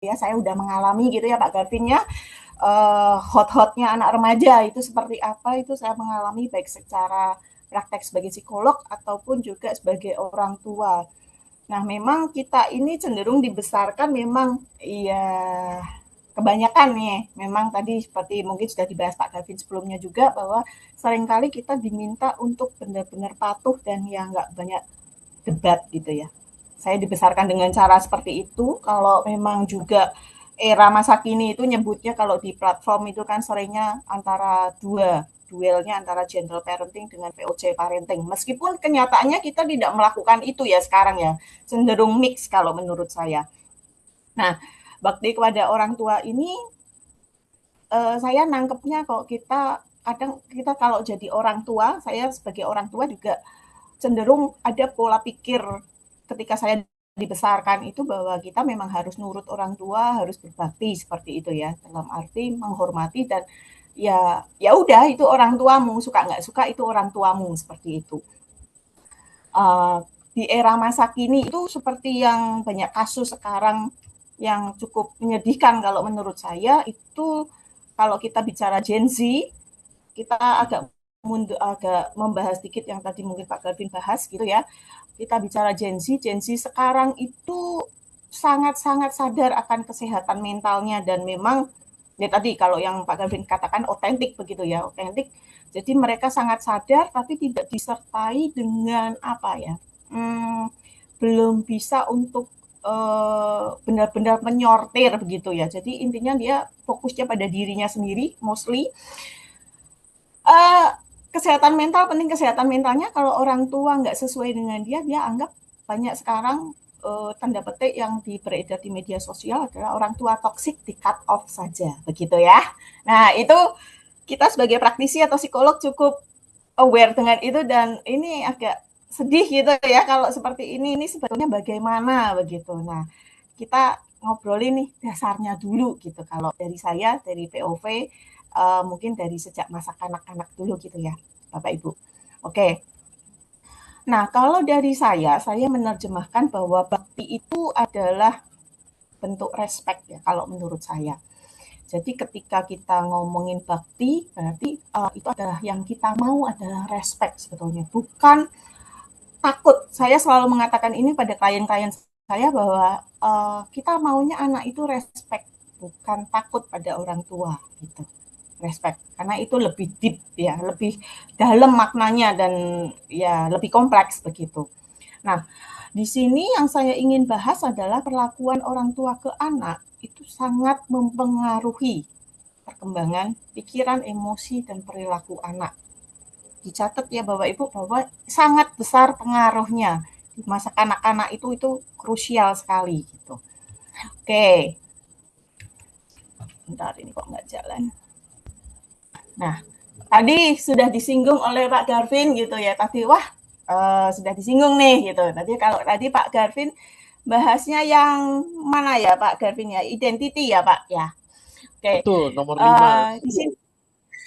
ya, saya udah mengalami gitu ya Pak Garvin ya, hot-hotnya anak remaja itu seperti apa, itu saya mengalami baik secara praktek sebagai psikolog ataupun juga sebagai orang tua. Nah, memang kita ini cenderung dibesarkan memang ya kebanyakan nih, memang tadi seperti mungkin sudah dibahas Pak Gavin sebelumnya juga bahwa seringkali kita diminta untuk benar-benar patuh dan ya nggak banyak debat gitu ya. Saya dibesarkan dengan cara seperti itu. Kalau memang juga era masa kini itu nyebutnya kalau di platform itu kan seringnya antara duelnya antara gentle parenting dengan VOC parenting. Meskipun kenyataannya kita tidak melakukan itu ya sekarang ya, cenderung mix kalau menurut saya. Nah, bakti kepada orang tua ini saya nangkepnya kalau kita kadang kita kalau jadi orang tua, saya sebagai orang tua juga cenderung ada pola pikir ketika saya dibesarkan itu bahwa kita memang harus nurut orang tua, harus berbakti seperti itu ya, dalam arti menghormati dan ya udah itu orang tuamu, suka nggak suka itu orang tuamu seperti itu. Di era masa kini itu seperti yang banyak kasus sekarang yang cukup menyedihkan kalau menurut saya itu kalau kita bicara Gen Z, kita agak membahas sedikit yang tadi mungkin Pak Garvin bahas gitu ya. Kita bicara Gen Z sekarang itu sangat-sangat sadar akan kesehatan mentalnya dan memang ya tadi kalau yang Pak Garvin katakan otentik begitu ya, otentik. Jadi mereka sangat sadar tapi tidak disertai dengan apa ya, belum bisa untuk benar-benar menyortir begitu ya. Jadi intinya dia fokusnya pada dirinya sendiri, mostly. Uh, Kesehatan mental penting kesehatan mentalnya kalau orang tua nggak sesuai dengan dia anggap banyak sekarang tanda petik yang beredar di media sosial adalah orang tua toksik di cut off saja begitu ya. Nah itu kita sebagai praktisi atau psikolog cukup aware dengan itu dan ini agak sedih gitu ya kalau seperti ini sebetulnya bagaimana begitu. Nah kita ngobrolin nih dasarnya dulu gitu kalau dari saya dari POV mungkin dari sejak masa kanak-kanak dulu gitu ya Bapak Ibu. Oke. Nah, kalau dari saya menerjemahkan bahwa bakti itu adalah bentuk respect ya kalau menurut saya. Jadi ketika kita ngomongin bakti, berarti itu adalah yang kita mau adalah respect sebetulnya, bukan takut. Saya selalu mengatakan ini pada klien-klien saya bahwa kita maunya anak itu respect, bukan takut pada orang tua gitu. Respect karena itu lebih deep ya, lebih dalam maknanya dan ya lebih kompleks begitu. Nah, di sini yang saya ingin bahas adalah perlakuan orang tua ke anak itu sangat mempengaruhi perkembangan pikiran, emosi, dan perilaku anak. Dicatat ya Bapak Ibu bahwa sangat besar pengaruhnya di masa anak-anak itu krusial sekali gitu. Oke, bentar ini kok nggak jalan. Nah, tadi sudah disinggung oleh Pak Garvin gitu ya. Tadi wah sudah disinggung nih gitu. Tadi kalau tadi Pak Garvin bahasnya yang mana ya Pak Garvin ya? Identity ya Pak ya. Oke. Betul, nomor 5. Di sini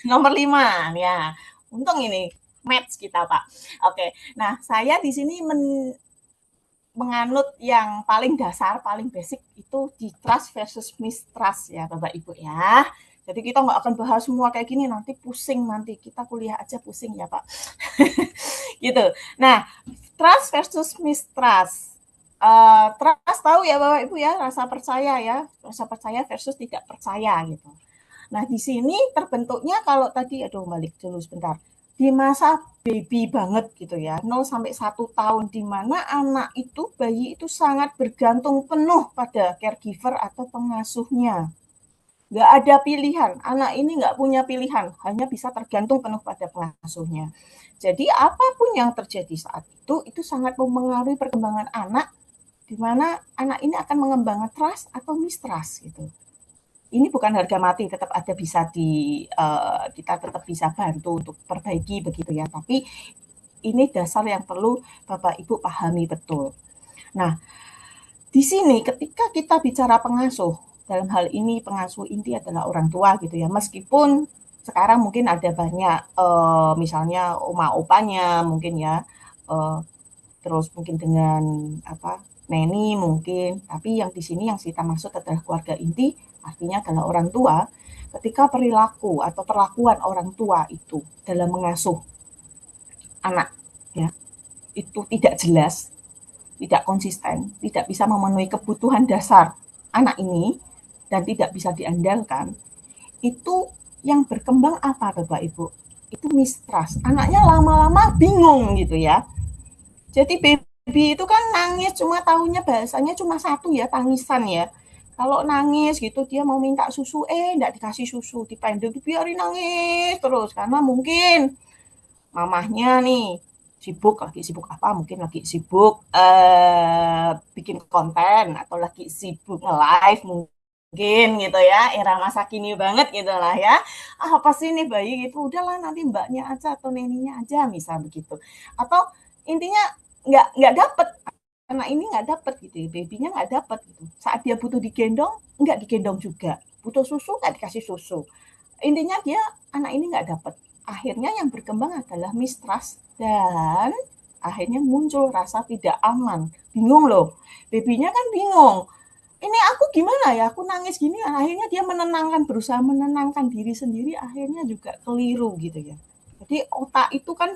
nomor 5 ya. Untung ini match kita Pak. Oke. Nah, saya di sini menganut yang paling dasar, paling basic itu di trust versus mistrust ya Bapak Ibu ya. Jadi kita nggak akan bahas semua kayak gini nanti pusing nanti kita kuliah aja pusing ya Pak. Gitu. Nah, trust versus mistrust. Trust tahu ya Bapak Ibu ya, rasa percaya versus tidak percaya gitu. Nah, di sini terbentuknya kalau tadi aduh balik dulu sebentar. Di masa baby banget gitu ya, 0 sampai 1 tahun di mana anak itu bayi itu sangat bergantung penuh pada caregiver atau pengasuhnya. Nggak ada pilihan, anak ini nggak punya pilihan, hanya bisa tergantung penuh pada pengasuhnya. Jadi apapun yang terjadi saat itu sangat mempengaruhi perkembangan anak, di mana anak ini akan mengembangkan trust atau mistrust gitu. Ini bukan harga mati, tetap ada bisa kita tetap bisa bantu untuk perbaiki begitu ya. Tapi ini dasar yang perlu Bapak Ibu pahami betul. Nah, di sini ketika kita bicara pengasuh, dalam hal ini pengasuh inti adalah orang tua gitu ya. Meskipun sekarang mungkin ada banyak misalnya oma opanya mungkin ya terus mungkin dengan apa neni mungkin, tapi yang di sini yang kita maksud adalah keluarga inti, artinya adalah orang tua. Ketika perilaku atau perlakuan orang tua itu dalam mengasuh anak, ya, itu tidak jelas, tidak konsisten, tidak bisa memenuhi kebutuhan dasar anak ini, dan tidak bisa diandalkan, itu yang berkembang apa Bapak Ibu? Itu mistrust. Anaknya lama-lama bingung gitu ya. Jadi baby itu kan nangis cuma tahunya bahasanya cuma satu ya, tangisan ya. Kalau nangis gitu dia mau minta susu, enggak dikasih susu, dipendem, dibiarin nangis terus karena mungkin mamahnya nih sibuk apa, mungkin lagi sibuk bikin konten atau lagi sibuk nge-live mungkin gitu ya, era masa kini banget gitu lah ya. Apa sih nih bayi gitu, udahlah nanti mbaknya aja atau neninya aja misal begitu. Atau intinya nggak dapet, anak ini nggak dapet gitu ya, babynya nggak dapet gitu. Saat dia butuh digendong nggak digendong juga, butuh susu nggak dikasih susu. Intinya dia anak ini nggak dapet. Akhirnya yang berkembang adalah mistrust dan akhirnya muncul rasa tidak aman. Bingung loh, babynya kan bingung. Ini aku gimana ya, aku nangis gini, akhirnya dia menenangkan, berusaha menenangkan diri sendiri, akhirnya juga keliru gitu ya. Jadi otak itu kan,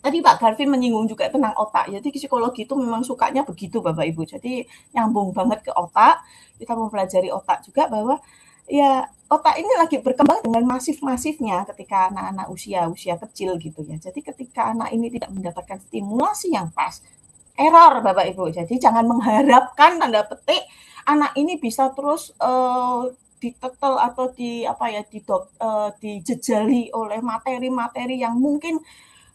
tadi Pak Garvin menyinggung juga tentang otak. Jadi psikologi itu memang sukanya begitu Bapak Ibu. Jadi nyambung banget ke otak. Kita mempelajari otak juga bahwa ya otak ini lagi berkembang dengan masif-masifnya ketika anak-anak usia kecil gitu ya. Jadi ketika anak ini tidak mendapatkan stimulasi yang pas, error Bapak Ibu. Jadi jangan mengharapkan tanda petik anak ini bisa terus ditetel atau di apa ya dijejali oleh materi-materi yang mungkin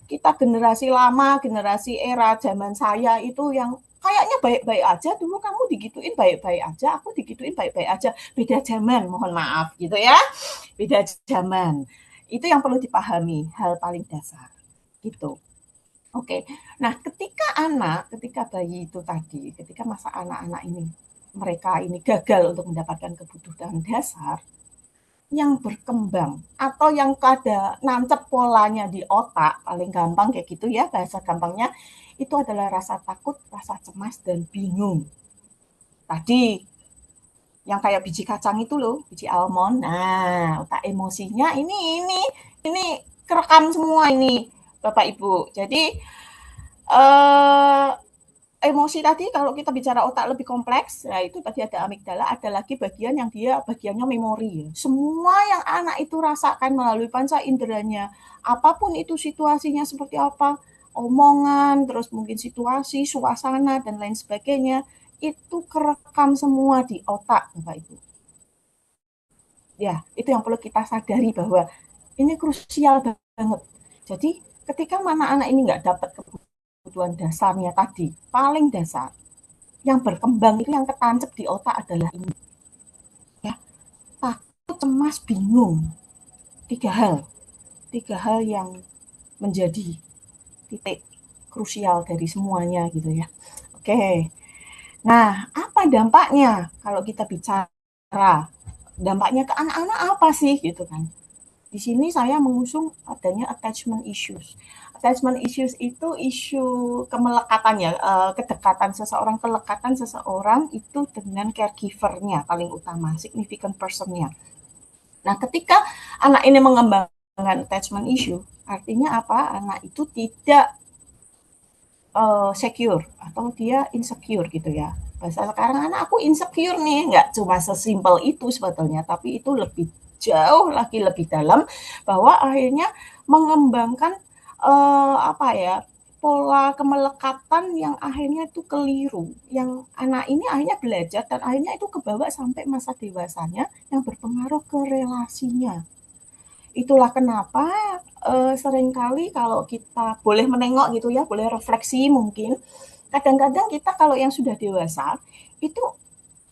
kita generasi lama, generasi era zaman saya itu yang kayaknya baik-baik aja, dulu kamu digituin baik-baik aja, aku digituin baik-baik aja, beda zaman, mohon maaf gitu ya, beda zaman. Itu yang perlu dipahami, hal paling dasar gitu. Oke, nah ketika bayi itu tadi, ketika masa anak-anak ini, mereka ini gagal untuk mendapatkan kebutuhan dasar, yang berkembang atau yang kada nancep polanya di otak, paling gampang kayak gitu ya, bahasa gampangnya itu adalah rasa takut, rasa cemas dan bingung. Tadi yang kayak biji kacang itu loh, biji almond. Nah, otak emosinya ini kerekam semua ini Bapak Ibu. Jadi eh emosi tadi kalau kita bicara otak lebih kompleks, nah itu tadi ada amigdala, ada lagi bagian yang dia bagiannya memori. Semua yang anak itu rasakan melalui panca inderanya, apapun itu situasinya seperti apa, omongan, terus mungkin situasi, suasana dan lain sebagainya, itu kerekam semua di otak, Bapak Ibu. Ya, itu yang perlu kita sadari bahwa ini krusial banget. Jadi ketika mana anak ini nggak dapat kebutuhan dasarnya tadi, paling dasar, yang berkembang itu yang ketancap di otak adalah ini ya, takut, cemas, bingung. Tiga hal yang menjadi titik krusial dari semuanya gitu ya. Oke, nah apa dampaknya kalau kita bicara dampaknya ke anak-anak apa sih gitu kan. Di sini saya mengusung adanya attachment issues. Attachment issues itu isu kemelekatan ya, kedekatan seseorang, kelekatan seseorang itu dengan caregiver-nya paling utama, significant person-nya. Nah, ketika anak ini mengembangkan attachment issue, artinya apa? Anak itu tidak secure atau dia insecure gitu ya. Bahasa sekarang anak aku insecure nih, nggak cuma sesimpel itu sebetulnya, tapi itu lebih jauh lagi lebih dalam bahwa akhirnya mengembangkan apa ya pola kemelekatan yang akhirnya itu keliru, yang anak ini akhirnya belajar dan akhirnya itu kebawa sampai masa dewasanya yang berpengaruh ke relasinya. Itulah kenapa seringkali kalau kita boleh menengok gitu ya, boleh refleksi mungkin. Kadang-kadang kita kalau yang sudah dewasa itu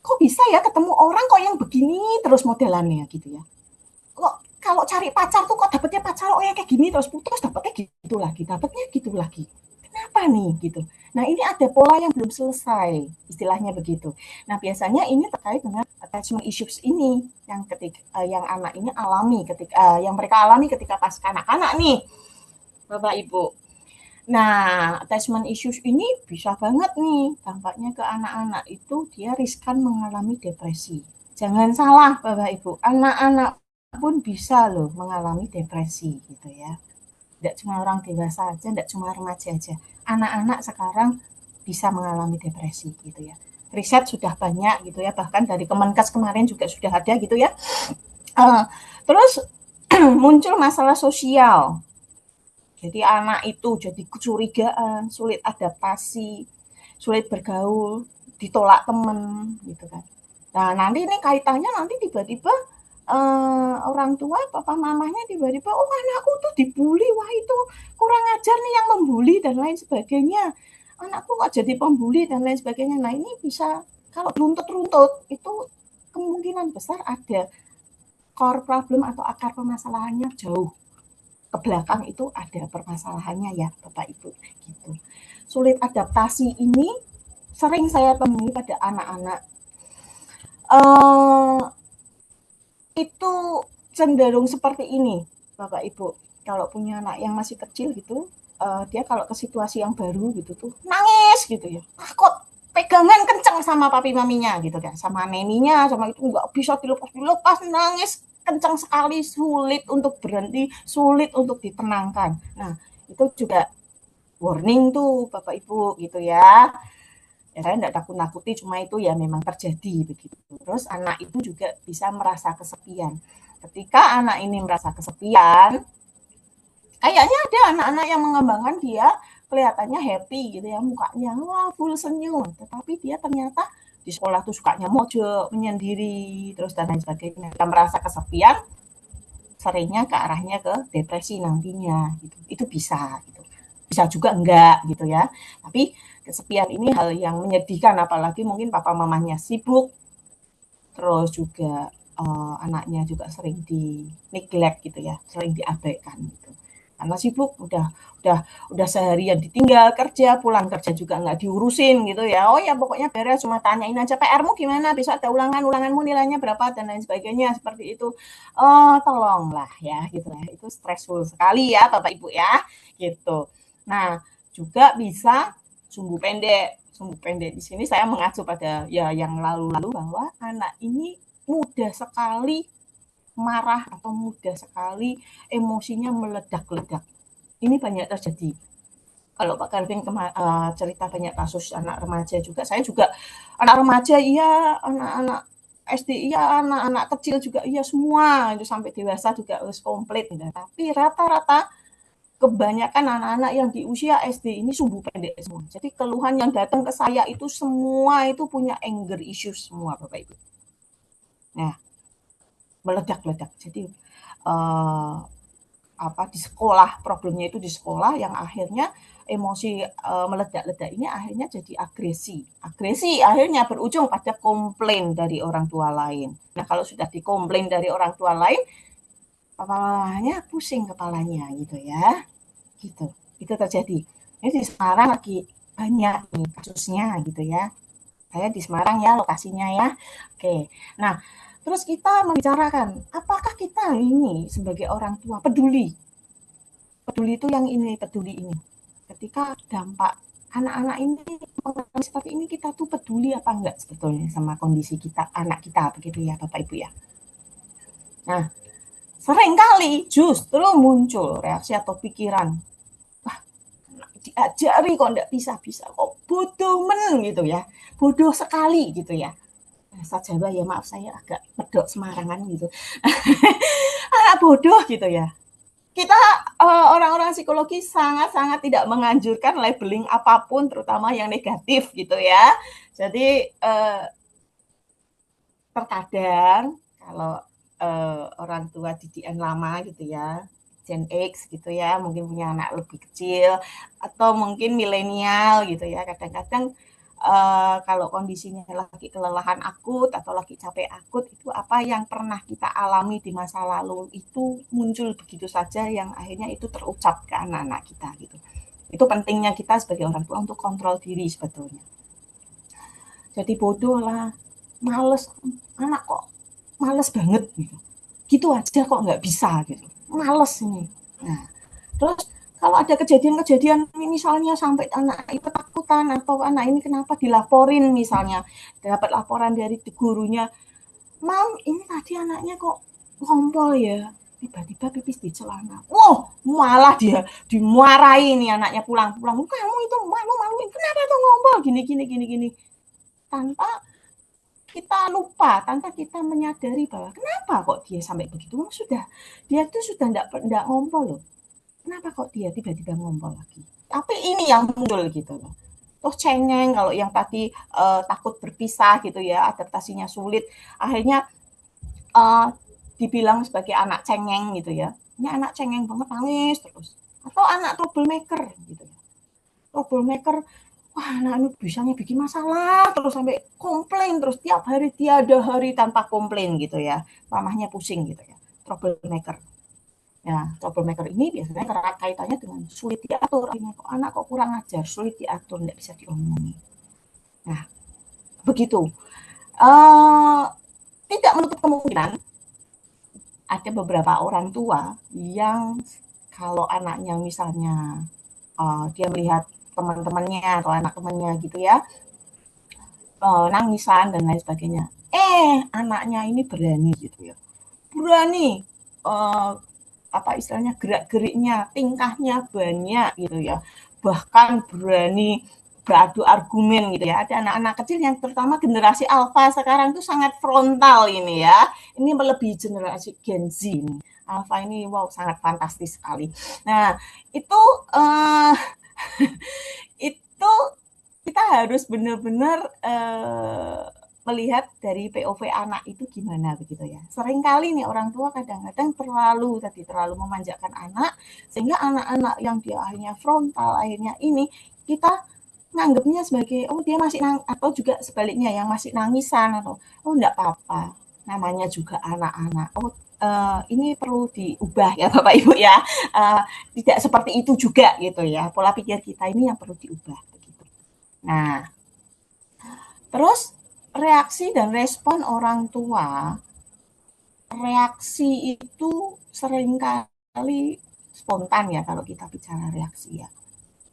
kok bisa ya ketemu orang kok yang begini terus modelannya gitu ya. Kok kalau cari pacar tuh kok dapetnya pacar oh yang kayak gini terus putus dapetnya gitu lagi, dapetnya gitu lagi. Kenapa nih gitu? Nah ini ada pola yang belum selesai, istilahnya begitu. Nah biasanya ini terkait dengan attachment issues ini yang ketika yang anak ini alami ketika yang mereka alami ketika pas kanak-kanak nih, Bapak Ibu. Nah, attachment issues ini bisa banget nih dampaknya ke anak-anak itu dia riskan mengalami depresi. Jangan salah Bapak Ibu, anak-anak pun bisa loh mengalami depresi gitu ya. Tidak cuma orang dewasa aja, tidak cuma remaja aja. Anak-anak sekarang bisa mengalami depresi gitu ya. Riset sudah banyak gitu ya, bahkan dari Kemenkes kemarin juga sudah ada gitu ya. Terus muncul masalah sosial. Jadi anak itu jadi kecurigaan, sulit adaptasi, sulit bergaul, ditolak temen gitu kan. Nah nanti ini kaitannya nanti tiba-tiba orang tua, papa mamanya tiba-tiba, oh anakku tuh dibully, wah itu kurang ajar nih yang membuli dan lain sebagainya. Anakku kok jadi pembuli dan lain sebagainya. Nah ini bisa kalau runtut-runtut itu kemungkinan besar ada core problem atau akar permasalahannya jauh ke belakang itu ada permasalahannya ya Bapak Ibu gitu. Sulit adaptasi ini sering saya temui pada anak-anak itu cenderung seperti ini Bapak Ibu. Kalau punya anak yang masih kecil gitu, dia kalau ke situasi yang baru gitu tuh nangis gitu ya. Takut pegangan kenceng sama papi maminya gitu kan, sama neninya, sama itu nggak bisa dilepas nangis kencang sekali, sulit untuk berhenti, sulit untuk ditenangkan. Nah, itu juga warning tuh Bapak Ibu gitu ya. Ya saya tidak takut-nakuti, cuma itu ya memang terjadi begitu. Terus anak itu juga bisa merasa kesepian. Ketika anak ini merasa kesepian, kayaknya ada anak-anak yang mengembangkan dia kelihatannya happy gitu ya, mukanya wah full senyum, tetapi dia ternyata di sekolah tuh sukanya mojok, menyendiri, terus dan lain sebagainya. Dia merasa kesepian, seringnya ke arahnya ke depresi nantinya gitu. Itu bisa gitu. Bisa juga enggak gitu ya. Tapi kesepian ini hal yang menyedihkan, apalagi mungkin papa mamanya sibuk, terus juga anaknya juga sering di neglect gitu ya, sering diabaikan gitu. Karena sibuk, udah seharian ditinggal kerja, pulang kerja juga nggak diurusin gitu ya. Oh ya pokoknya beres, cuma tanyain aja PR-mu gimana, besok ada ulanganmu nilainya berapa dan lain sebagainya seperti itu. Oh tolonglah ya gitu ya. Itu stressful sekali ya Bapak Ibu ya gitu. Nah juga bisa sumbu pendek. Sumbu pendek di sini saya mengacu pada ya yang lalu-lalu bahwa anak ini mudah sekali marah atau mudah sekali emosinya meledak-ledak. Ini banyak terjadi. Kalau Pak Calvin cerita banyak kasus anak remaja juga, saya juga anak remaja iya, anak-anak SD iya, anak-anak kecil juga iya semua, itu sampai dewasa juga harus komplit. Gitu. Tapi rata-rata kebanyakan anak-anak yang di usia SD ini sumbu pendek semua. Jadi keluhan yang datang ke saya itu semua itu punya anger issues semua Bapak Ibu. Nah, meledak-ledak. Jadi di sekolah, problemnya itu di sekolah yang akhirnya emosi meledak-ledak ini akhirnya jadi agresi. Agresi akhirnya berujung pada komplain dari orang tua lain. Nah, kalau sudah dikomplain dari orang tua lain, kepalanya pusing kepalanya gitu ya. Gitu. Itu terjadi. Ini di Semarang lagi banyak nih kasusnya gitu ya. Saya di Semarang ya lokasinya ya. Oke. Nah, terus kita membicarakan apakah kita ini sebagai orang tua peduli. Peduli itu yang ini, peduli ini. Ketika dampak anak-anak ini mengalami seperti ini kita tuh peduli apa enggak sebetulnya sama kondisi kita, anak kita begitu ya Bapak Ibu ya. Nah, sering kali justru muncul reaksi atau pikiran, wah diajari kok enggak bisa-bisa, kok bodoh men gitu ya, bodoh sekali gitu ya. Bahasa Jawa ya maaf saya agak medok Semarangan gitu. Anak bodoh gitu ya. Kita orang-orang psikologi sangat-sangat tidak menganjurkan labeling apapun, terutama yang negatif gitu ya. Jadi terkadang kalau orang tua didikan lama gitu ya, Gen X gitu ya, mungkin punya anak lebih kecil atau mungkin milenial gitu ya, kadang-kadang kalau kondisinya lagi kelelahan akut atau lagi capek akut itu apa yang pernah kita alami di masa lalu itu muncul begitu saja yang akhirnya itu terucap ke anak-anak kita gitu. Itu pentingnya kita sebagai orang tua untuk kontrol diri sebetulnya. Jadi bodoh lah, males, anak kok males banget gitu. Gitu aja kok nggak bisa gitu. Males ini. Nah, terus Kalau ada kejadian-kejadian misalnya sampai anak itu ketakutan atau anak ini kenapa dilaporin misalnya, dapat laporan dari gurunya, "Mam, ini tadi anaknya kok ngompol ya, tiba-tiba pipis di celana." Wah, malah dia dimarahi nih anaknya pulang-pulang. "Kamu itu malu-maluin, kenapa tuh ngompol gini gini gini gini." Tanpa kita lupa, tanpa kita menyadari bahwa kenapa kok dia sampai begitu. Dia tuh sudah enggak ngompol loh. Kenapa kok dia tiba-tiba ngompol lagi? Tapi ini yang muncul gitu loh. Terus cengeng kalau yang tadi takut berpisah gitu ya, adaptasinya sulit. Akhirnya uh, dibilang sebagai anak cengeng gitu ya. Ini anak cengeng banget nangis terus. Atau anak troublemaker gitu ya. Troublemaker, wah anak ini bisanya bikin masalah terus sampai komplain terus tiap hari tiada hari tanpa komplain gitu ya. Mamahnya pusing gitu ya. Troublemaker. Ya, troublemaker ini biasanya kaitannya dengan sulit diatur. Anak kok kurang ajar, sulit diatur, tidak bisa diomongin. Nah, begitu. Uh, Tidak menutup kemungkinan ada beberapa orang tua yang kalau anaknya misalnya dia melihat teman-temannya atau anak temannya gitu ya, nangisan dan lain sebagainya. Anaknya ini berani gitu ya. Berani apa istilahnya gerak-geriknya, tingkahnya banyak gitu ya. Bahkan berani beradu argumen gitu ya. Ada anak-anak kecil yang terutama generasi alpha sekarang tuh sangat frontal ini ya. Ini melebihi generasi Gen Z ini. Alpha ini wow sangat fantastis sekali. Nah, itu itu kita harus benar-benar melihat dari POV anak itu gimana begitu ya. Seringkali nih orang tua kadang-kadang terlalu memanjakan anak sehingga anak-anak yang dia akhirnya frontal, akhirnya ini kita nganggapnya sebagai oh dia masih atau juga sebaliknya yang masih nangisan atau oh enggak apa-apa. Namanya juga anak-anak. Oh ini perlu diubah ya Bapak Ibu ya. Tidak seperti itu juga gitu ya. Pola pikir kita ini yang perlu diubah begitu. Nah, terus reaksi dan respon orang tua, reaksi itu seringkali spontan ya kalau kita bicara reaksi ya.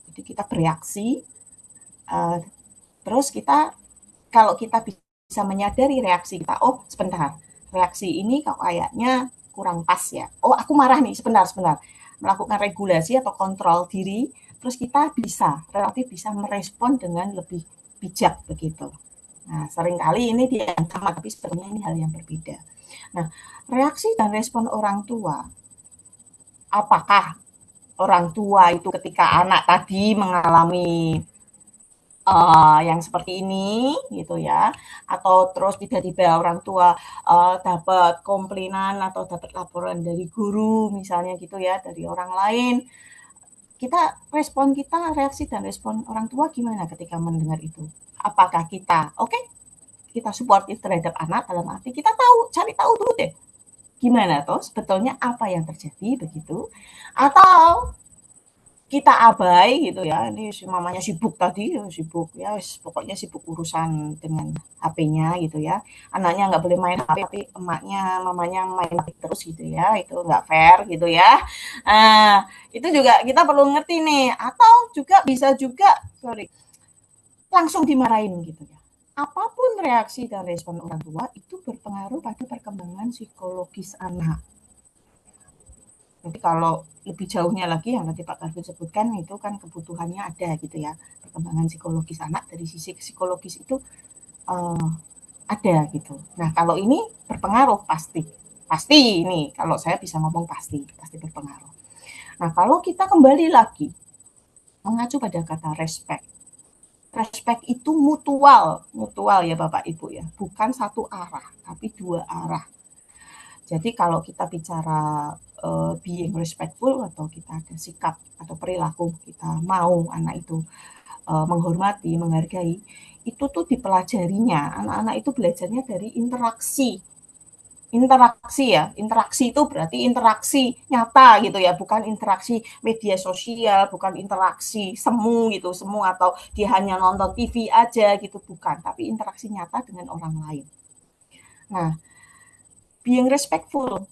Jadi kita bereaksi, uh, terus kita kalau kita bisa menyadari reaksi kita, oh sebentar, reaksi ini kok kayaknya kurang pas ya. Oh aku marah nih, sebentar. Melakukan regulasi atau kontrol diri, terus kita relatif bisa merespon dengan lebih bijak begitu. Nah, seringkali ini dia yang sama, tapi sebenarnya ini hal yang berbeda. Nah, reaksi dan respon orang tua, apakah orang tua itu ketika anak tadi mengalami yang seperti ini gitu ya, atau terus tiba-tiba orang tua dapat komplainan atau dapat laporan dari guru misalnya gitu ya, dari orang lain, reaksi dan respon orang tua gimana ketika mendengar itu? Apakah kita oke, kita suportif terhadap anak dalam arti kita cari tahu dulu deh gimana toh sebetulnya apa yang terjadi begitu, atau kita abai gitu ya, ini si mamanya sibuk tadi, sibuk ya, pokoknya sibuk urusan dengan HP-nya gitu ya. Anaknya nggak boleh main HP, tapi mamanya main HP terus gitu ya, itu nggak fair gitu ya. Itu juga kita perlu ngerti nih, atau juga bisa juga, langsung dimarahin gitu ya. Apapun reaksi dan respon orang tua itu berpengaruh pada perkembangan psikologis anak. Nanti kalau lebih jauhnya lagi yang nanti Pak Karvin sebutkan itu kan kebutuhannya ada gitu ya, perkembangan psikologis anak dari sisi psikologis itu ada gitu. Nah kalau ini berpengaruh pasti ini kalau saya bisa ngomong pasti berpengaruh. Nah kalau kita kembali lagi mengacu pada kata respect itu mutual ya Bapak Ibu ya, bukan satu arah tapi dua arah. Jadi kalau kita bicara being respectful atau kita ada sikap atau perilaku kita mau anak itu menghormati, menghargai, itu tuh dipelajarinya. Anak-anak itu belajarnya dari interaksi. Interaksi itu berarti interaksi nyata gitu ya, bukan interaksi media sosial, bukan interaksi semu atau dia hanya nonton TV aja gitu, bukan, tapi interaksi nyata dengan orang lain. Nah, being respectful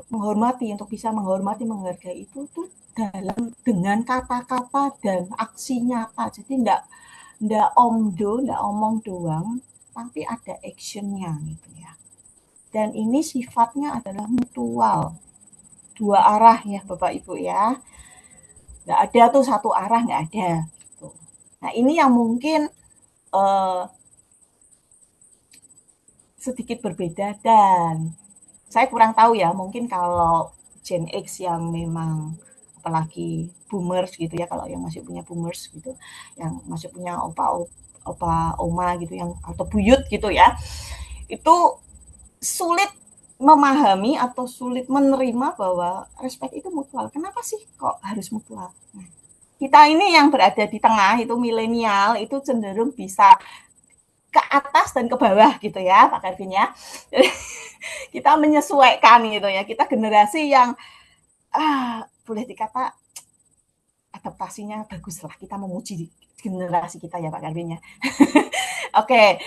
menghormati, untuk bisa menghormati, menghargai itu tuh dengan kata-kata dan aksi nyata. Jadi enggak omong doang, tapi ada actionnya gitu ya. Dan ini sifatnya adalah mutual, dua arah ya Bapak Ibu ya. Nggak ada tuh satu arah, nggak ada. Gitu. Nah ini yang mungkin uh, sedikit berbeda, dan saya kurang tahu ya, mungkin kalau Gen X yang memang apalagi boomers gitu ya, kalau yang masih punya boomers gitu, yang masih punya opa oma gitu, yang atau buyut gitu ya, itu sulit memahami atau sulit menerima bahwa respect itu mutual. Kenapa sih kok harus mutual? Nah, kita ini yang berada di tengah itu milenial itu cenderung bisa ke atas dan ke bawah gitu ya Pak Kevin ya. Kita menyesuaikan gitu ya. Kita generasi yang boleh dikata adaptasinya bagus lah. Kita memuji generasi kita ya Pak Kevin ya. Oke,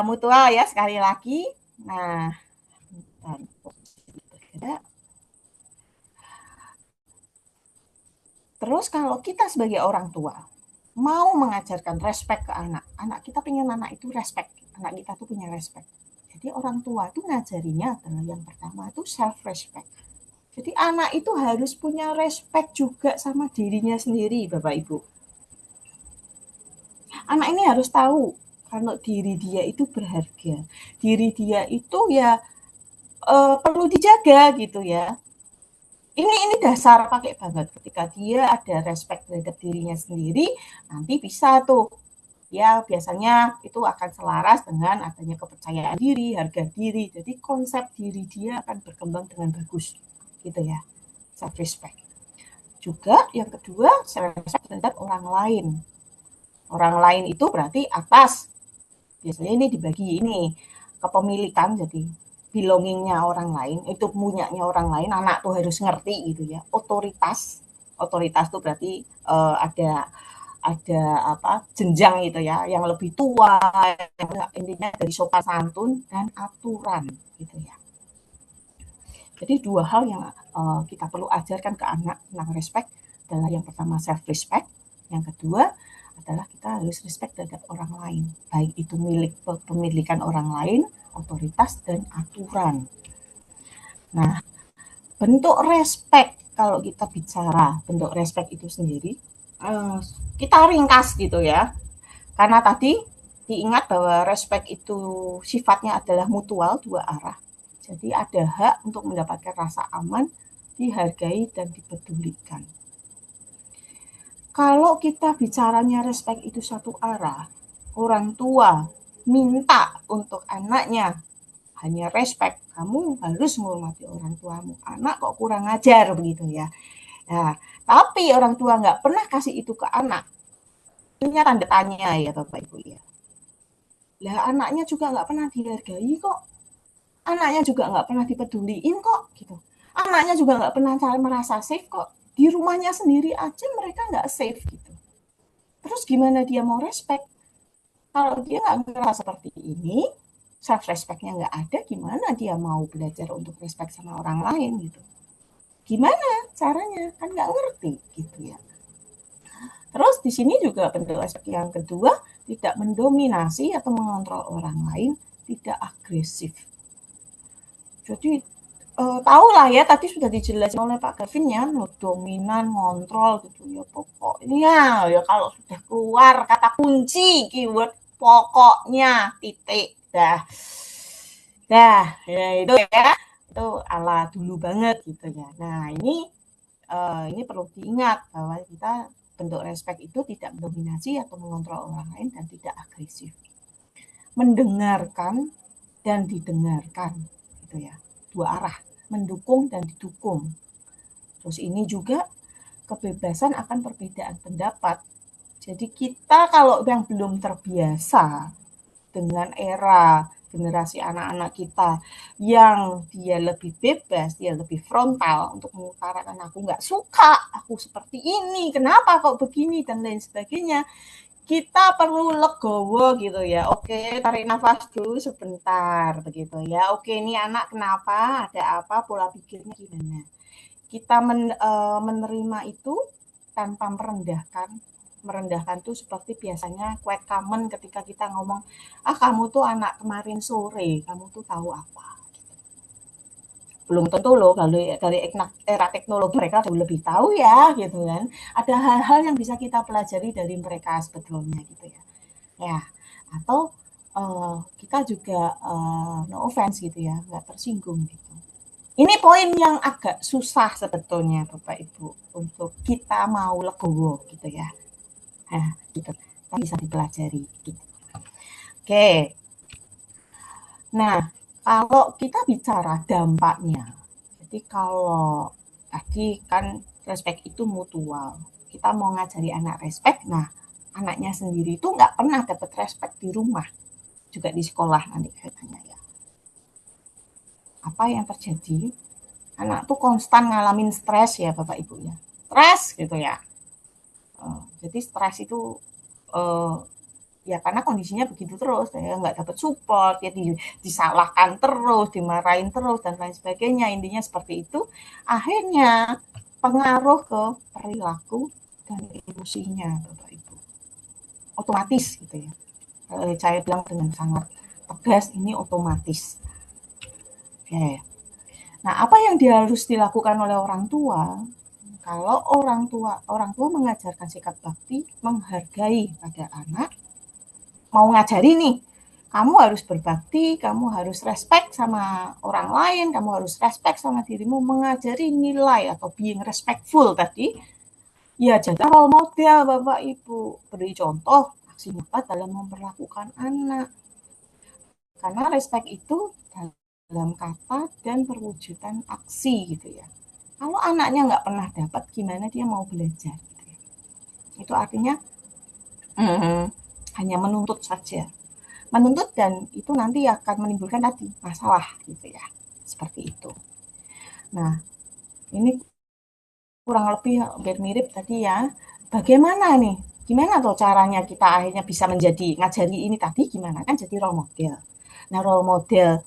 mutual ya sekali lagi. Nah, terus kalau kita sebagai orang tua mau mengajarkan respect ke anak, anak kita pengen anak itu respect, anak kita tuh punya respect. Jadi orang tua tuh ngajarinya adalah yang pertama itu self respect. Jadi anak itu harus punya respect juga sama dirinya sendiri, Bapak Ibu. Anak ini harus tahu kalau diri dia itu berharga, diri dia itu ya perlu dijaga gitu ya. Ini dasar pakai banget, ketika dia ada respect terhadap dirinya sendiri, nanti bisa tuh ya biasanya itu akan selaras dengan adanya kepercayaan diri, harga diri. Jadi konsep diri dia akan berkembang dengan bagus gitu ya. Self respect. Juga yang kedua, self respect terhadap orang lain. Orang lain itu berarti atas. Biasanya ini dibagi ini kepemilikan, jadi belongingnya orang lain, itu punyanya orang lain, anak tuh harus ngerti gitu ya. Otoritas tuh berarti ada apa jenjang gitu ya, yang lebih tua, yang intinya dari sopan santun dan aturan gitu ya. Jadi dua hal yang kita perlu ajarkan ke anak tentang respect adalah yang pertama self respect, yang kedua adalah kita harus respect terhadap orang lain, baik itu pemilikan orang lain, otoritas dan aturan. Nah, bentuk respect, kalau kita bicara bentuk respect itu sendiri, kita ringkas gitu ya. Karena tadi diingat bahwa respect itu sifatnya adalah mutual, dua arah. Jadi ada hak untuk mendapatkan rasa aman, dihargai dan dipedulikan. Kalau kita bicaranya respect itu satu arah, orang tua minta untuk anaknya hanya respect, kamu harus menghormati orang tuamu. Anak kok kurang ajar begitu ya. Nah, tapi orang tua nggak pernah kasih itu ke anak. Ini tanda tanya ya Bapak Ibu ya. Lah anaknya juga nggak pernah dihargai kok. Anaknya juga nggak pernah dipeduliin kok gitu. Anaknya juga nggak pernah merasa safe kok. Di rumahnya sendiri aja mereka nggak safe gitu. Terus gimana dia mau respect? Kalau dia nggak ngerasa seperti ini, self respectnya nggak ada, gimana dia mau belajar untuk respect sama orang lain gitu? Gimana caranya? Kan nggak ngerti gitu ya. Terus di sini juga bentuk respect yang kedua, tidak mendominasi atau mengontrol orang lain, tidak agresif. Jadi tahu lah ya, tadi sudah dijelasin oleh Pak Gavin ya, dominan, ngontrol gitu ya, pokoknya ya kalau sudah keluar kata kunci, keyword pokoknya, titik, dah ya itu ya, itu ala dulu banget gitu ya. Nah ini perlu diingat bahwa kita bentuk respect itu tidak mendominasi atau mengontrol orang lain dan tidak agresif. Mendengarkan dan didengarkan gitu ya, dua arah, mendukung dan didukung. Terus ini juga kebebasan akan perbedaan pendapat. Jadi kita kalau yang belum terbiasa dengan era generasi anak-anak kita yang dia lebih bebas, dia lebih frontal untuk mengutarakan aku nggak suka, aku seperti ini, kenapa kok begini dan lain sebagainya. kita perlu legowo gitu ya. Oke, tarik nafas dulu sebentar begitu ya. Oke, ini anak kenapa? Ada apa? Pola pikirnya gimana? Kita menerima itu tanpa merendahkan. Merendahkan tuh seperti biasanya quite common ketika kita ngomong, ah kamu tuh anak kemarin sore, kamu tuh tahu apa? Belum tentu loh kalau dari era teknologi mereka jauh lebih tahu ya gitu kan. Ada hal-hal yang bisa kita pelajari dari mereka sebetulnya gitu ya. Ya, atau kita juga no offense gitu ya, nggak tersinggung gitu. Ini poin yang agak susah sebetulnya Bapak Ibu untuk kita mau legowo gitu ya. Nah, gitu. Bisa dipelajari gitu. Oke. Nah, kalau kita bicara dampaknya, jadi kalau tadi kan respect itu mutual. Kita mau ngajari anak respect, nah anaknya sendiri itu nggak pernah dapat respect di rumah, juga di sekolah nanti katanya ya. Apa yang terjadi? Anak tuh konstan ngalamin stres ya Bapak Ibu ya. Stres gitu ya. Jadi stres itu eh, ya karena kondisinya begitu terus ya nggak dapat support ya disalahkan terus dimarahin terus dan lain sebagainya intinya seperti itu akhirnya pengaruh ke perilaku dan emosinya Bapak Ibu otomatis gitu ya saya bilang dengan sangat tegas ini otomatis oke nah apa yang dia harus dilakukan oleh orang tua kalau orang tua mengajarkan sikap bakti menghargai pada anak mau ngajari nih, kamu harus berbakti, kamu harus respect sama orang lain, kamu harus respect sama dirimu, mengajari nilai atau being respectful tadi, ya jaga role model Bapak Ibu, beri contoh aksi nyata dalam memperlakukan anak. Karena respect itu dalam kata dan perwujudan aksi gitu ya. Kalau anaknya nggak pernah dapat, gimana dia mau belajar? Gitu ya. Itu artinya hmm, hanya menuntut saja. Menuntut dan itu nanti akan menimbulkan tadi masalah gitu ya seperti itu. Nah ini kurang lebih hampir mirip tadi ya. Bagaimana nih? Gimana tuh caranya kita akhirnya bisa menjadi ngajari ini tadi gimana kan jadi role model. Nah role model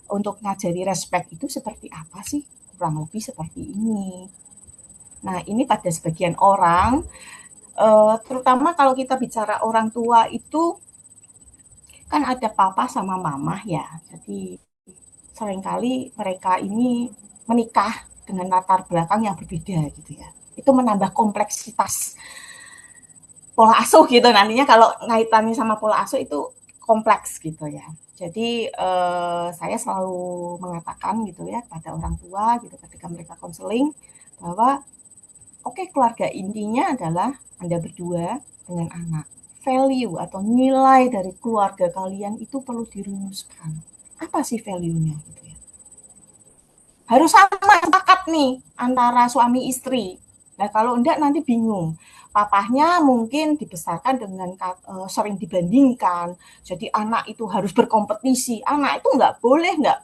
untuk ngajari respect itu seperti apa sih? Kurang lebih seperti ini. Nah ini pada sebagian orang, terutama kalau kita bicara orang tua itu kan ada papa sama mama ya. Jadi seringkali mereka ini menikah dengan latar belakang yang berbeda gitu ya. Itu menambah kompleksitas pola asuh gitu nantinya kalau kaitannya sama pola asuh itu kompleks gitu ya. Jadi saya selalu mengatakan gitu ya pada orang tua gitu ketika mereka konseling bahwa oke keluarga intinya adalah Anda berdua dengan anak. Value atau nilai dari keluarga kalian itu perlu dirumuskan. Apa sih value-nya gitu ya? Harus sama sepakat nih antara suami istri. Nah kalau enggak nanti bingung. Papahnya mungkin dibesarkan dengan sering dibandingkan. Jadi anak itu harus berkompetisi. Anak itu nggak boleh nggak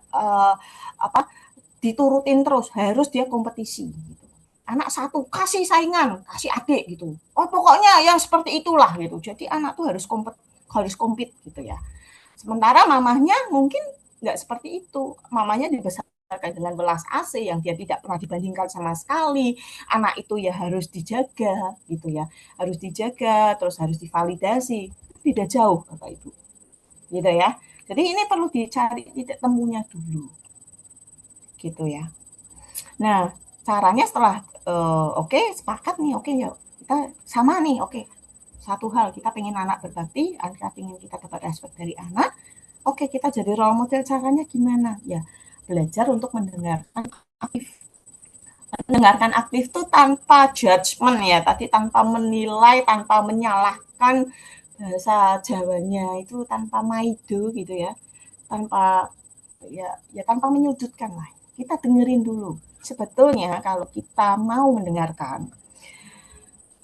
apa diturutin terus. Harus dia kompetisi. Gitu. Anak satu kasih saingan, kasih adik gitu. Oh pokoknya yang seperti itulah gitu. Jadi anak tuh harus kompet gitu ya. Sementara mamahnya mungkin nggak seperti itu. Mamanya dibesarkan dengan belas asih yang dia tidak pernah dibandingkan sama sekali. Anak itu ya harus dijaga gitu ya. Harus dijaga, terus harus divalidasi. Tidak jauh Bapak Ibu. Gitu ya. Jadi ini perlu dicari titik temunya dulu. Gitu ya. Nah, caranya setelah oke, sepakat nih, oke ya kita sama nih, oke. Satu hal kita pengen anak berbakti, kita pengen kita dapat respect dari anak, oke kita jadi role model caranya gimana ya belajar untuk mendengarkan aktif tuh tanpa judgement ya tadi tanpa menilai tanpa menyalahkan bahasa Jawanya itu tanpa maido gitu ya tanpa ya tanpa menyudutkan lah kita dengerin dulu sebetulnya kalau kita mau mendengarkan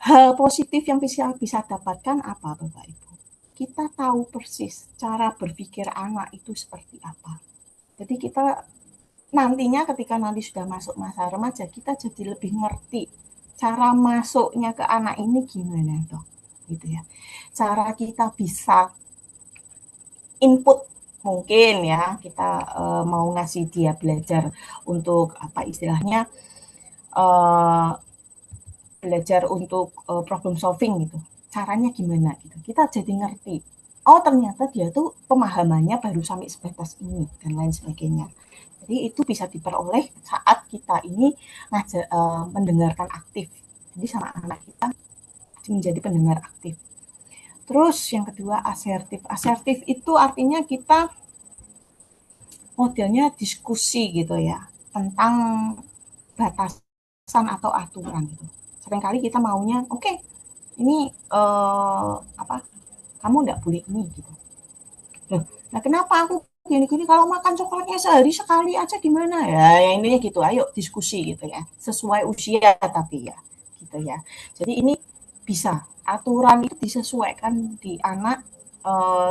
hal positif yang bisa bisa dapatkan apa Bapak Ibu kita tahu persis cara berpikir anak itu seperti apa. Jadi kita nantinya ketika nanti sudah masuk masa remaja, kita jadi lebih ngerti cara masuknya ke anak ini gimana toh. gitu ya. Cara kita bisa input mungkin ya, kita mau ngasih dia belajar untuk apa istilahnya, belajar untuk problem solving gitu. Caranya gimana gitu. Kita jadi ngerti. Oh ternyata dia tuh pemahamannya baru sampai sebatas ini dan lain sebagainya. Jadi itu bisa diperoleh saat kita ini mendengarkan aktif. Jadi sama anak kita menjadi pendengar aktif. Terus yang kedua asertif. Asertif itu artinya kita modelnya diskusi gitu ya tentang batasan atau aturan gitu. Seringkali kita maunya, oke, okay, ini apa? Kamu nggak boleh ini gitu. Loh, nah kenapa aku gini-gini kalau makan coklatnya sehari sekali aja gimana ya? Yang intinya gitu. Ayo diskusi gitu ya. Sesuai usia tapi ya, gitu ya. Jadi ini bisa aturan itu disesuaikan di anak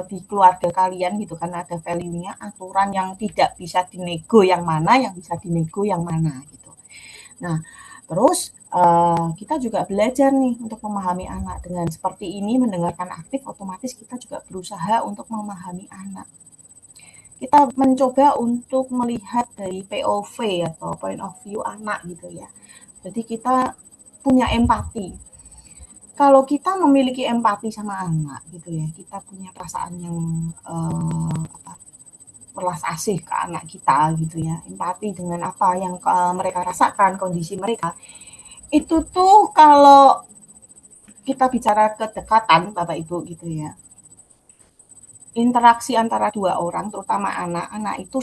di keluarga kalian gitu kan ada value-nya aturan yang tidak bisa dinego yang mana yang bisa dinego yang mana gitu. Nah, terus kita juga belajar nih untuk memahami anak dengan seperti ini mendengarkan aktif otomatis kita juga berusaha untuk memahami anak. Kita mencoba untuk melihat dari POV atau point of view anak gitu ya. Jadi kita punya empati. Kalau kita memiliki empati sama anak gitu ya, kita punya perasaan yang belas asih ke anak kita gitu ya, empati dengan apa yang mereka rasakan, kondisi mereka. Itu tuh kalau kita bicara kedekatan Bapak Ibu gitu ya. Interaksi antara dua orang terutama anak-anak itu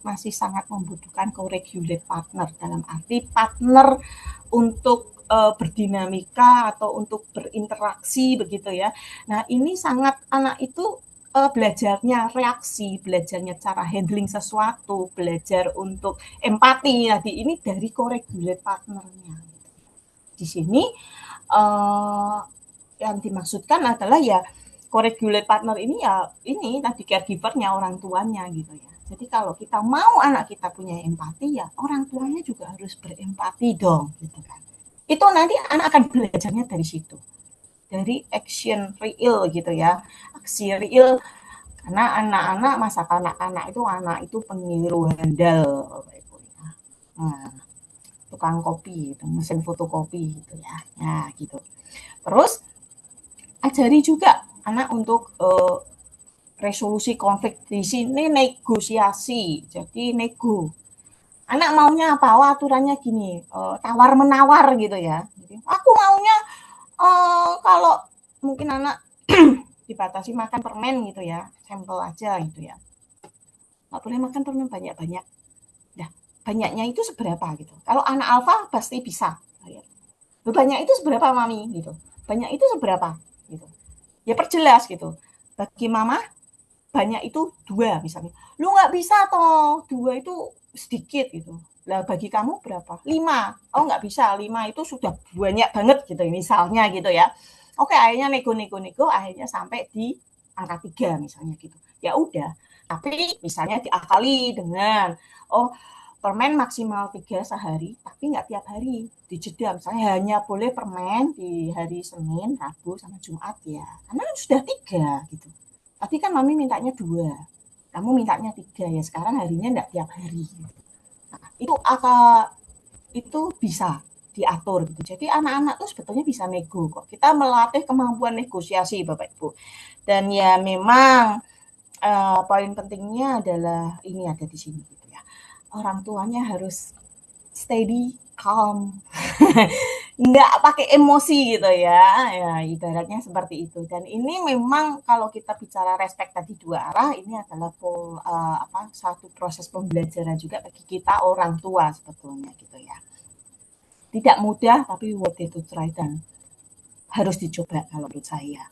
masih sangat membutuhkan co-regulate partner dalam arti partner untuk berdinamika atau untuk berinteraksi begitu ya. Nah, ini sangat anak itu belajarnya reaksi, belajarnya cara handling sesuatu, belajar untuk empati. Nah, ini dari co-regulate partnernya. Di sini yang dimaksudkan adalah ya co-regulate partner ini ya ini tadi caregivernya orang tuanya gitu ya. Jadi kalau kita mau anak kita punya empati ya orang tuanya juga harus berempati dong gitu kan. Itu nanti anak akan belajarnya dari situ. Dari action real gitu ya. Aksi real karena anak-anak masa kanak-kanak itu peniru handal. Nah, tukang kopi, mesin fotokopi gitu ya. Nah, gitu. Terus ajari juga anak untuk resolusi konflik di sini negosiasi. Jadi nego. Anak maunya apa? Oh, aturannya gini, tawar menawar gitu ya. Jadi, aku maunya kalau mungkin anak dibatasi makan permen gitu ya, sampel aja gitu ya. Nggak boleh makan permen banyak-banyak. Nah, banyaknya itu seberapa gitu. Kalau anak alfa pasti bisa. Banyak itu seberapa mami gitu. Banyak itu seberapa gitu. Ya perjelas gitu. Bagi mama banyak itu 2 misalnya. Lu nggak bisa toh, 2 itu sedikit gitu. Lah bagi kamu berapa? 5. Oh nggak bisa, 5 itu sudah banyak banget gitu misalnya gitu ya. Oke, akhirnya nego-nego akhirnya sampai di angka 3 misalnya gitu. Ya udah, tapi misalnya diakali dengan oh permen maksimal 3 sehari, tapi nggak tiap hari. Dijeda, misalnya hanya boleh permen di hari Senin, Rabu, sama Jumat ya. Karena sudah 3 gitu. Tapi kan mami mintanya 2. Kamu mintanya 3 ya. Sekarang harinya enggak tiap hari. Nah, itu bisa diatur gitu. Jadi anak-anak tuh sebetulnya bisa nego kok. Kita melatih kemampuan negosiasi Bapak Ibu. Dan ya memang poin pentingnya adalah ini ada di sini gitu ya. Orang tuanya harus steady, calm, nggak pakai emosi gitu ya ibaratnya seperti itu. Dan ini memang kalau kita bicara respect tadi 2 arah, ini adalah satu proses pembelajaran juga bagi kita orang tua sebetulnya gitu ya. Tidak mudah tapi worth it to try dan harus dicoba kalau menurut saya.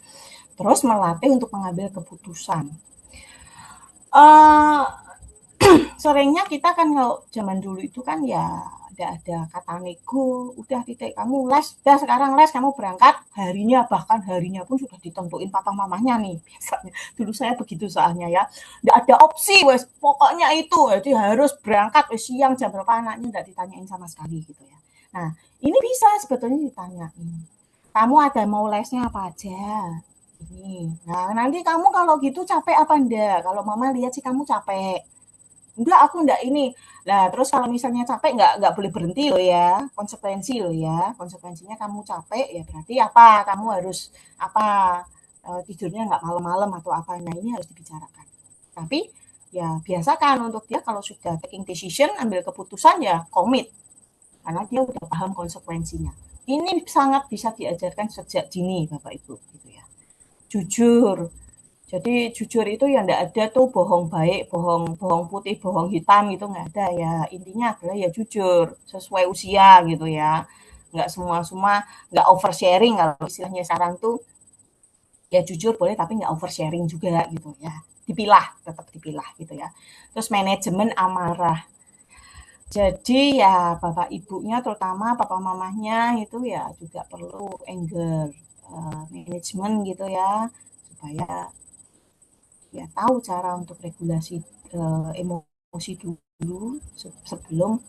Terus melatih untuk mengambil keputusan. Seringnya kita kan kalau zaman dulu itu kan ya ada kata nego, udah titik kamu les, udah sekarang les kamu berangkat, bahkan harinya pun sudah ditentuin papa mamanya nih. Biasanya dulu saya begitu soalnya ya. Enggak ada opsi wes, pokoknya itu jadi harus berangkat wes siang jam berapa anaknya enggak ditanyain sama sekali gitu ya. Nah, ini bisa sebetulnya ditanyain. kamu ada mau lesnya apa aja ini. Nah nanti kamu kalau gitu capek apa enggak, kalau mama lihat sih kamu capek, enggak aku enggak ini. Nah terus kalau misalnya capek enggak boleh berhenti loh ya, konsekuensi loh ya, konsekuensinya kamu capek ya berarti apa, kamu harus apa, tidurnya enggak malam-malam atau apa, nah ini harus dibicarakan. Tapi ya biasakan untuk dia kalau sudah taking decision, ambil keputusan ya komit, karena dia udah paham konsekuensinya. Ini sangat bisa diajarkan sejak dini Bapak Ibu gitu ya. Jujur, jadi jujur itu ya enggak ada tuh bohong baik, bohong putih, bohong hitam gitu enggak ada ya. Intinya adalah ya jujur sesuai usia gitu ya. Enggak semua enggak oversharing kalau istilahnya sekarang tuh. Ya jujur boleh tapi enggak oversharing juga gitu ya. Dipilah, tetap dipilah gitu ya. Terus manajemen amarah. Jadi ya bapak ibunya terutama papa mamahnya itu ya juga perlu anger management gitu ya, supaya ya tahu cara untuk regulasi emosi dulu sebelum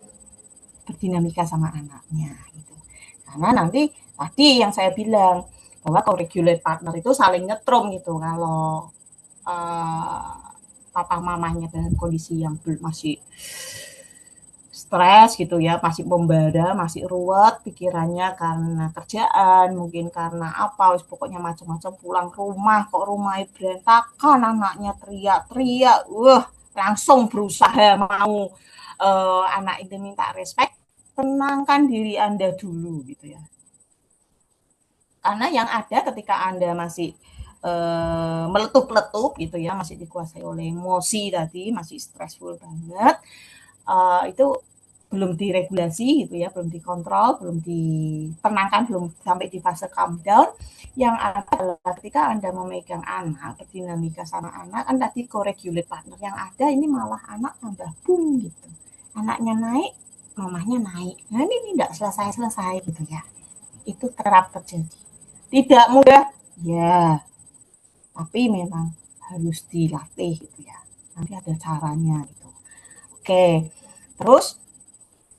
berdinamika sama anaknya gitu. Karena nanti tadi yang saya bilang bahwa co-regulate partner itu saling nyetrum gitu, kalau papa mamanya dalam kondisi yang masih stres gitu ya, masih membara, masih ruwet pikirannya karena kerjaan, mungkin karena apa, pokoknya macam-macam, pulang rumah kok rumahnya berantakan, anaknya teriak-teriak, langsung berusaha mau anak itu minta respect, tenangkan diri Anda dulu gitu ya. Karena yang ada ketika Anda masih meletup-letup gitu ya, masih dikuasai oleh emosi tadi, masih stressful banget, itu belum diregulasi gitu ya, belum dikontrol, belum ditenangkan, belum sampai di fase calm down. Yang ada adalah ketika Anda memegang anak, berdinamika sama anak, kan tadi co-regulate partner, yang ada ini malah anak tambah boom gitu. Anaknya naik, mamahnya naik. Nah ini tidak selesai-selesai gitu ya. Itu kerap terjadi. Tidak mudah, ya, tapi memang harus dilatih gitu ya. Nanti ada caranya gitu. Oke, terus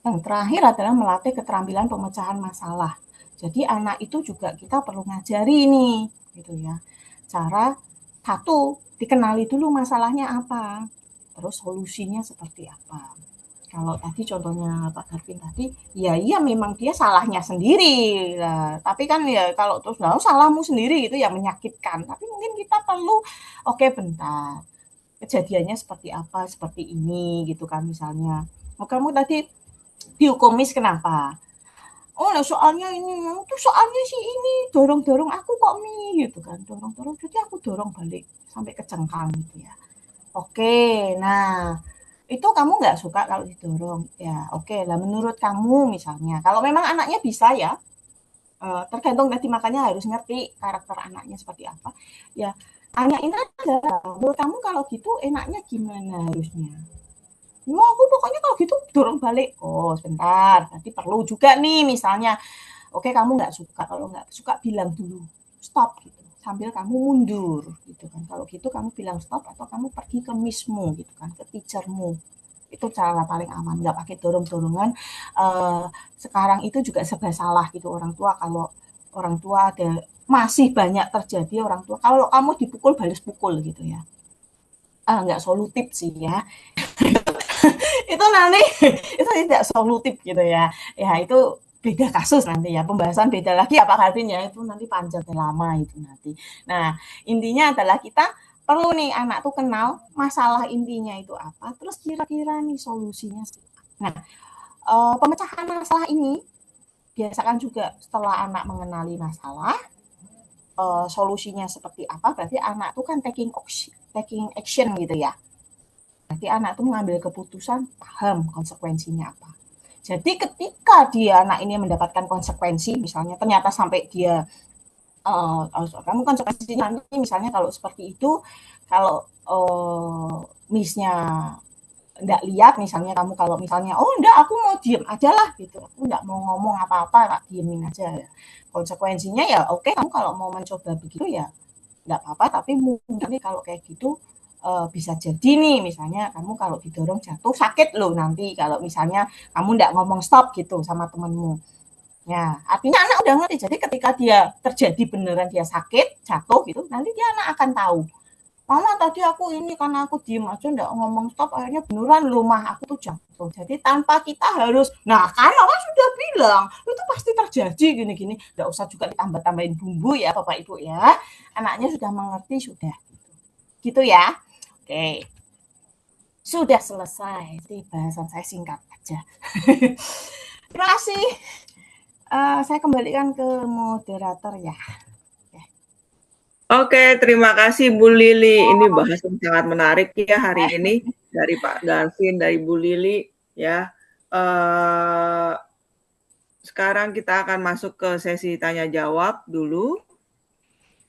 yang terakhir adalah melatih keterampilan pemecahan masalah. Jadi anak itu juga kita perlu ngajari nih, gitu ya. Cara satu, dikenali dulu masalahnya apa, terus solusinya seperti apa. Kalau tadi contohnya Pak Darwin tadi, ya iya memang dia salahnya sendiri. Nah, tapi kan ya kalau terus nah, salahmu sendiri itu ya menyakitkan. Tapi mungkin kita perlu, oke bentar, kejadiannya seperti apa, seperti ini gitu kan misalnya. Oh, kamu tadi dihukum Miss kenapa? Oh, nah soalnya ini, itu soalnya sih ini dorong-dorong aku kok Mi gitu kan, dorong-dorong, jadi aku dorong balik sampai kecengkang gitu ya. Oke, nah itu kamu nggak suka kalau didorong, ya oke lah menurut kamu misalnya, kalau memang anaknya bisa ya, tergantung tadi makanya harus ngerti karakter anaknya seperti apa, ya anak ini aja, menurut kamu kalau gitu enaknya gimana harusnya? Wah, aku pokoknya kalau gitu dorong balik. Oh, sebentar. Nanti perlu juga nih misalnya. Oke, kamu nggak suka. Kalau nggak suka bilang dulu. Stop gitu. Sambil kamu mundur gitu kan. Kalau gitu kamu bilang stop atau kamu pergi ke missmu gitu kan, ke teachermu. Itu cara paling aman. Nggak pakai dorong-dorongan. Sekarang itu juga serba salah gitu orang tua, kalau orang tua ada masih banyak terjadi orang tua kalau kamu dipukul balas pukul gitu ya. Nggak solutif sih ya. Itu nanti itu tidak solutif gitu ya. Ya itu beda kasus nanti ya, pembahasan beda lagi apa artinya itu nanti panjang dan lama itu nanti. Nah intinya adalah kita perlu nih anak tuh kenal masalah intinya itu apa, terus kira-kira nih solusinya. Nah pemecahan masalah ini biasakan juga setelah anak mengenali masalah, solusinya seperti apa, berarti anak tuh kan taking action gitu ya. Berarti anak itu mengambil keputusan, paham konsekuensinya apa. Jadi ketika dia anak ini mendapatkan konsekuensi, misalnya ternyata sampai dia kamu konsekuensinya nanti misalnya kalau seperti itu, kalau miss-nya enggak lihat misalnya, kamu kalau misalnya oh enggak aku mau diem aja lah gitu, aku enggak mau ngomong apa-apa, tak diemin aja ya. Konsekuensinya ya oke, kamu kalau mau mencoba begitu ya enggak apa-apa, tapi mungkin kalau kayak gitu bisa jadi nih misalnya kamu kalau didorong jatuh sakit loh nanti kalau misalnya kamu enggak ngomong stop gitu sama temenmu. Ya, artinya anak udah ngerti. Jadi ketika dia terjadi beneran dia sakit, jatuh gitu, nanti dia anak akan tahu. Mama tadi aku ini karena aku diem aja nggak ngomong stop, akhirnya beneran loh mah aku tuh jatuh. Jadi tanpa kita harus, nah kan mama sudah bilang itu pasti terjadi gini-gini. Nggak usah juga ditambah-tambahin bumbu ya Bapak Ibu ya. Anaknya sudah mengerti sudah. Gitu ya. Oke, sudah selesai. Jadi bahasan saya singkat aja. Terima kasih. Saya kembalikan ke moderator ya. Oke, terima kasih Bu Lili. Ini bahasan sangat menarik ya hari ini dari Pak Garvin, dari Bu Lili ya. Sekarang kita akan masuk ke sesi tanya jawab dulu.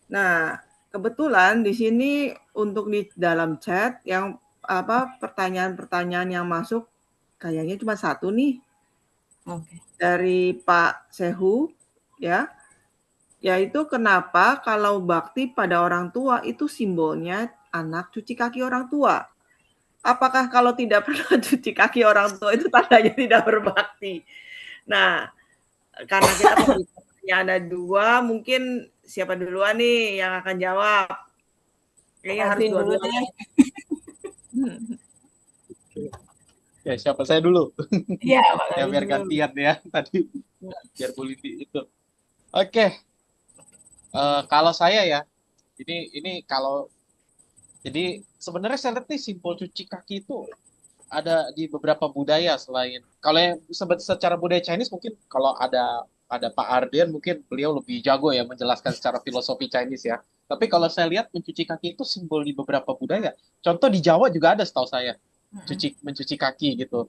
Nah, kebetulan di sini untuk di dalam chat yang pertanyaan-pertanyaan yang masuk kayaknya cuma satu nih. Oke. Dari Pak Sehu ya. Yaitu kenapa kalau bakti pada orang tua itu simbolnya anak cuci kaki orang tua? Apakah kalau tidak pernah cuci kaki orang tua itu tandanya tidak berbakti? Nah, karena kita pembicaranya ada dua, mungkin siapa duluan nih yang akan jawab? Kayaknya harus dua-duanya. Ya, siapa saya dulu? Iya, Pak Ya, Gavin biar dulu. gantian ya tadi, biar politik itu. Oke, kalau saya ya, ini kalau jadi sebenarnya saya lihat nih simbol cuci kaki itu ada di beberapa budaya selain kalau yang secara budaya Chinese mungkin kalau ada Pak Ardian mungkin beliau lebih jago ya menjelaskan secara filosofi Chinese ya. Tapi kalau saya lihat mencuci kaki itu simbol di beberapa budaya. Contoh di Jawa juga ada setahu saya mencuci kaki gitu.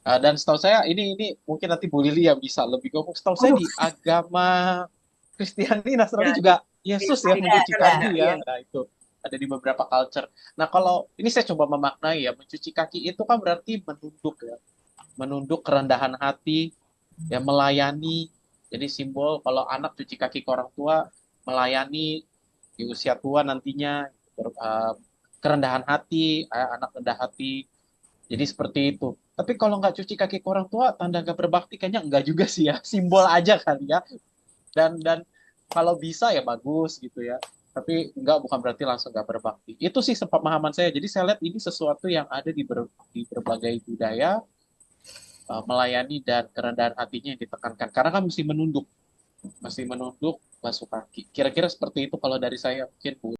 Dan setahu saya ini mungkin nanti Bu Lili yang bisa lebih ngomong. Setahu saya Waduh, di agama Kristiani Nasrani Ya, juga Yesus ya ada, mencuci ada. kaki ya. ya. Nah, itu ada di beberapa culture. Nah, kalau ini saya coba memaknai ya, mencuci kaki itu kan berarti menunduk ya. Menunduk kerendahan hati, ya melayani. Jadi simbol kalau anak cuci kaki ke orang tua, melayani di usia tua nantinya kerendahan hati, anak rendah hati. Jadi seperti itu. Tapi kalau nggak cuci kaki ke orang tua, tanda nggak berbakti kayaknya enggak juga sih ya. Simbol aja kali ya. Dan kalau bisa ya bagus gitu ya. Tapi enggak bukan berarti langsung nggak berbakti. Itu sih sepemahaman saya. Jadi saya lihat ini sesuatu yang ada di berbagai budaya, melayani dan kerendahan hatinya yang ditekankan. Karena kan mesti menunduk basuh kaki. Kira-kira seperti itu kalau dari saya mungkin Bu.